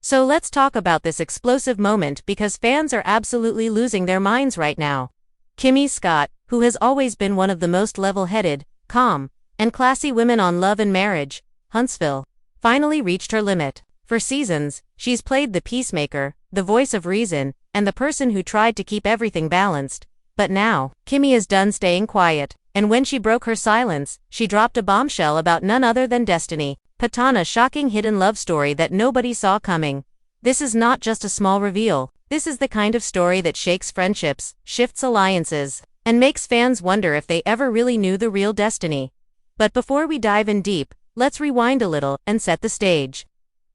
So let's talk about this explosive moment because fans are absolutely losing their minds right now. Kimmi Scott, who has always been one of the most level-headed, calm, and classy women on Love and Marriage, Huntsville, finally reached her limit. For seasons, she's played the peacemaker, the voice of reason, and the person who tried to keep everything balanced. But now, Kimmi is done staying quiet, and when she broke her silence, she dropped a bombshell about none other than Destiny, Payton, a shocking hidden love story that nobody saw coming. This is not just a small reveal, this is the kind of story that shakes friendships, shifts alliances, and makes fans wonder if they ever really knew the real Destiny. But before we dive in deep, let's rewind a little and set the stage.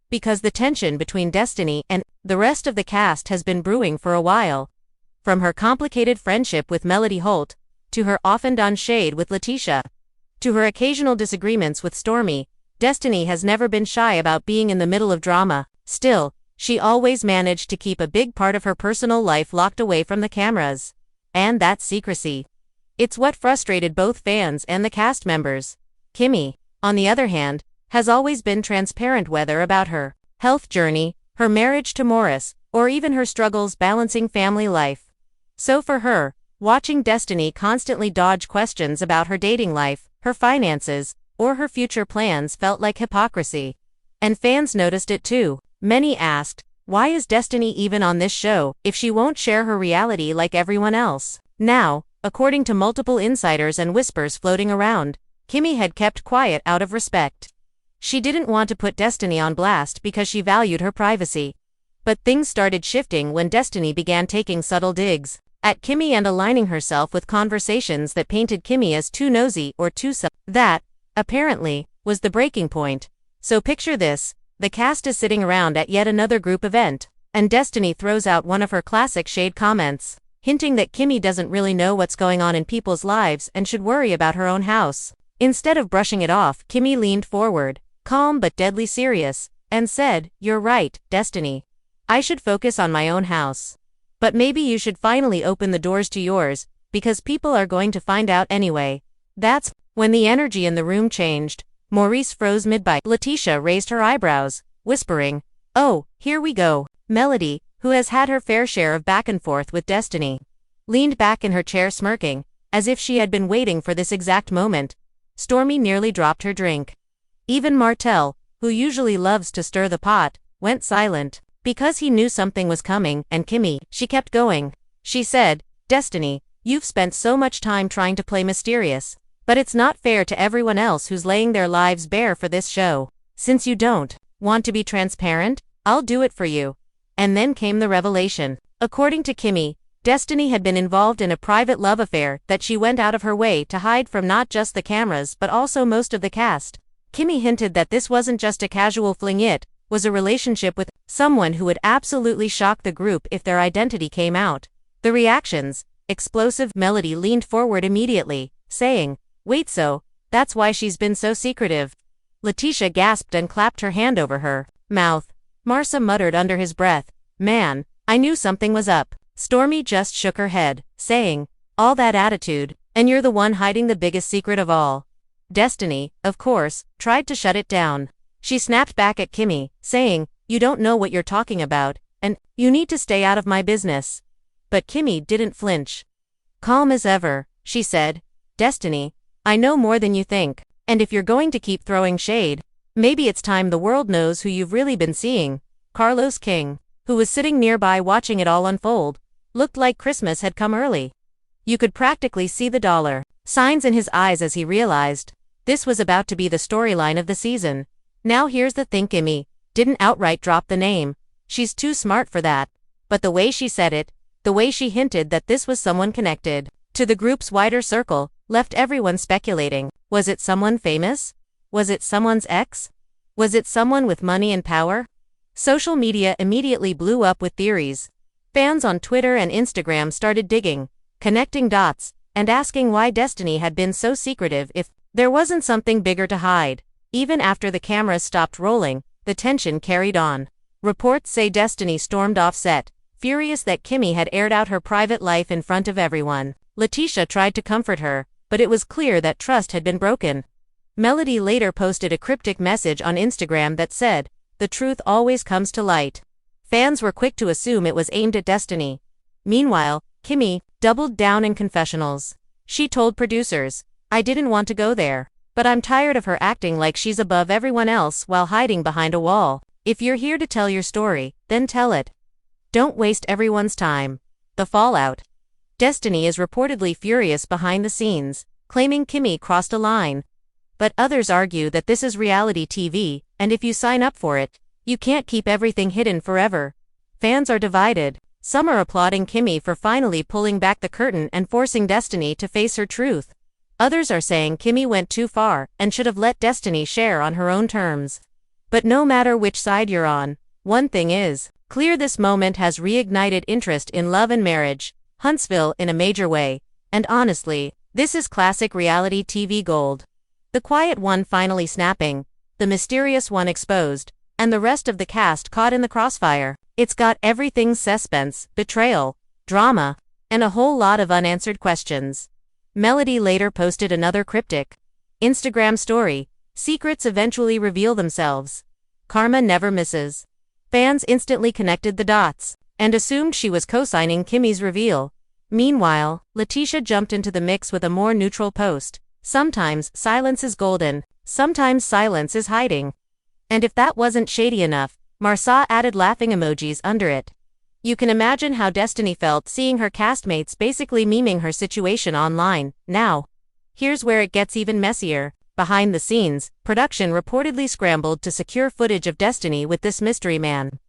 Because the tension between Destiny and the rest of the cast has been brewing for a while. From her complicated friendship with Melody Holt, to her off-and-on shade with Letitia, to her occasional disagreements with Stormy, Destiny has never been shy about being in the middle of drama. Still, she always managed to keep a big part of her personal life locked away from the cameras. And that's secrecy. It's what frustrated both fans and the cast members. Kimmi, on the other hand, has always been transparent, whether about her health journey, her marriage to Morris, or even her struggles balancing family life. So for her, watching Destiny constantly dodge questions about her dating life, her finances, or her future plans felt like hypocrisy. And fans noticed it too. Many asked, why is Destiny even on this show if she won't share her reality like everyone else? Now, according to multiple insiders and whispers floating around, Kimmi had kept quiet out of respect. She didn't want to put Destiny on blast because she valued her privacy. But things started shifting when Destiny began taking subtle digs at Kimmi and aligning herself with conversations that painted Kimmi as too nosy or too That, apparently, was the breaking point. So picture this, the cast is sitting around at yet another group event, and Destiny throws out one of her classic shade comments, hinting that Kimmi doesn't really know what's going on in people's lives and should worry about her own house. Instead of brushing it off, Kimmi leaned forward, calm but deadly serious, and said, "You're right, Destiny. I should focus on my own house. But maybe you should finally open the doors to yours, because people are going to find out anyway." That's when the energy in the room changed. Maurice froze mid-bite. Letitia raised her eyebrows, whispering, "Oh, here we go." Melody, who has had her fair share of back and forth with Destiny, leaned back in her chair smirking, as if she had been waiting for this exact moment. Stormy nearly dropped her drink. Even Martell, who usually loves to stir the pot, went silent, because he knew something was coming. And Kimmi, she kept going. She said, "Destiny, you've spent so much time trying to play mysterious, but it's not fair to everyone else who's laying their lives bare for this show. Since you don't want to be transparent, I'll do it for you." And then came the revelation. According to Kimmi, Destiny had been involved in a private love affair that she went out of her way to hide from not just the cameras but also most of the cast. Kimmi hinted that this wasn't just a casual fling, it was a relationship with someone who would absolutely shock the group if their identity came out. The reactions, explosive. Melody leaned forward immediately, saying, "Wait, so that's why she's been so secretive?" Letitia gasped and clapped her hand over her mouth. Marsa muttered under his breath, "Man, I knew something was up." Stormy just shook her head, saying, "All that attitude, and you're the one hiding the biggest secret of all." Destiny, of course, tried to shut it down. She snapped back at Kimmi, saying, "You don't know what you're talking about, and you need to stay out of my business." But Kimmi didn't flinch. Calm as ever, she said, "Destiny, I know more than you think, and if you're going to keep throwing shade, maybe it's time the world knows who you've really been seeing." Carlos King, who was sitting nearby watching it all unfold, looked like Christmas had come early. You could practically see the dollar signs in his eyes as he realized this was about to be the storyline of the season. Now here's the thing, Kimmi didn't outright drop the name. She's too smart for that. But the way she said it, the way she hinted that this was someone connected to the group's wider circle, left everyone speculating. Was it someone famous? Was it someone's ex? Was it someone with money and power? Social media immediately blew up with theories. Fans on Twitter and Instagram started digging, connecting dots, and asking why Destiny had been so secretive if there wasn't something bigger to hide. Even after the cameras stopped rolling, the tension carried on. Reports say Destiny stormed off set, furious that Kimmi had aired out her private life in front of everyone. Letitia tried to comfort her, but it was clear that trust had been broken. Melody later posted a cryptic message on Instagram that said, the truth always comes to light. Fans were quick to assume it was aimed at Destiny. Meanwhile, Kimmi doubled down in confessionals. She told producers, "I didn't want to go there. But I'm tired of her acting like she's above everyone else while hiding behind a wall. If you're here to tell your story, then tell it. Don't waste everyone's time." The fallout. Destiny is reportedly furious behind the scenes, claiming Kimmi crossed a line. But others argue that this is reality TV, and if you sign up for it, you can't keep everything hidden forever. Fans are divided. Some are applauding Kimmi for finally pulling back the curtain and forcing Destiny to face her truth. Others are saying Kimmi went too far and should have let Destiny share on her own terms. But no matter which side you're on, one thing is clear: this moment has reignited interest in love and marriage, Huntsville in a major way, and honestly, this is classic reality TV gold. The quiet one finally snapping, the mysterious one exposed, and the rest of the cast caught in the crossfire. It's got everything: suspense, betrayal, drama, and a whole lot of unanswered questions. Melody later posted another cryptic Instagram story: "Secrets eventually reveal themselves. Karma never misses." Fans instantly connected the dots and assumed she was co-signing Kimmi's reveal. Meanwhile, Letitia jumped into the mix with a more neutral post: "Sometimes silence is golden, sometimes silence is hiding." And if that wasn't shady enough, Marsa added laughing emojis under it. You can imagine how Destiny felt seeing her castmates basically memeing her situation online. Now, here's where it gets even messier. Behind the scenes, production reportedly scrambled to secure footage of Destiny with this mystery man.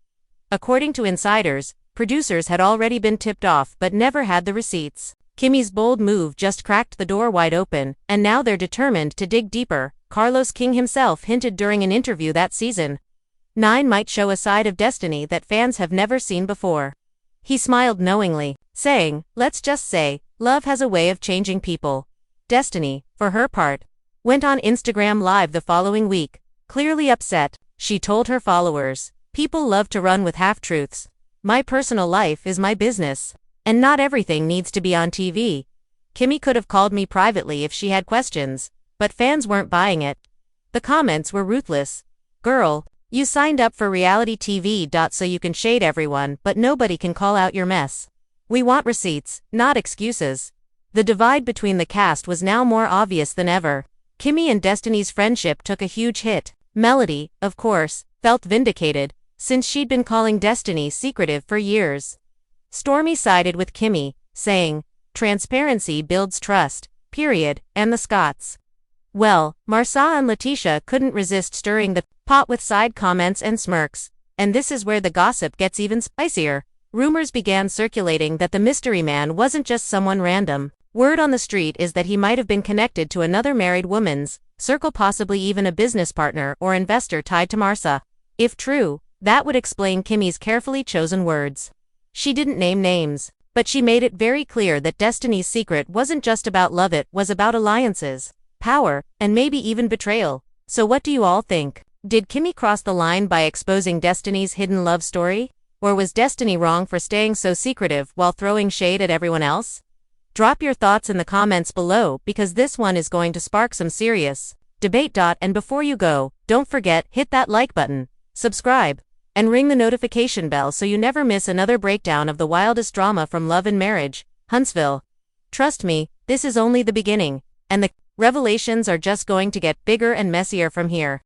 According to insiders, producers had already been tipped off but never had the receipts. Kimmi's bold move just cracked the door wide open, and now they're determined to dig deeper. Carlos King himself hinted during an interview that season 9 might show a side of Destiny that fans have never seen before. He smiled knowingly, saying, "Let's just say, love has a way of changing people." Destiny, for her part, went on Instagram Live the following week, clearly upset. She told her followers, "People love to run with half-truths. My personal life is my business, and not everything needs to be on TV." Kimmi could have called me privately if she had questions, but fans weren't buying it. The comments were ruthless. "Girl, you signed up for reality TV. So you can shade everyone, but nobody can call out your mess. We want receipts, not excuses." The divide between the cast was now more obvious than ever. Kimmi and Destiny's friendship took a huge hit. Melody, of course, felt vindicated, since she'd been calling Destiny secretive for years. Stormy sided with Kimmi, saying, "Transparency builds trust, period," and the Scotts. Well, Marsa and Letitia couldn't resist stirring the pot with side comments and smirks, and this is where the gossip gets even spicier. Rumors began circulating that the mystery man wasn't just someone random. Word on the street is that he might have been connected to another married woman's circle, possibly even a business partner or investor tied to Marsa. If true, that would explain Kimmi's carefully chosen words. She didn't name names, but she made it very clear that Destiny's secret wasn't just about love, it was about alliances, power, and maybe even betrayal. So what do you all think? Did Kimmi cross the line by exposing Destiny's hidden love story? Or was Destiny wrong for staying so secretive while throwing shade at everyone else? Drop your thoughts in the comments below, because this one is going to spark some serious debate. And before you go, don't forget, hit that like button, subscribe, and ring the notification bell so you never miss another breakdown of the wildest drama from love and marriage, Huntsville. Trust me, this is only the beginning, and the revelations are just going to get bigger and messier from here.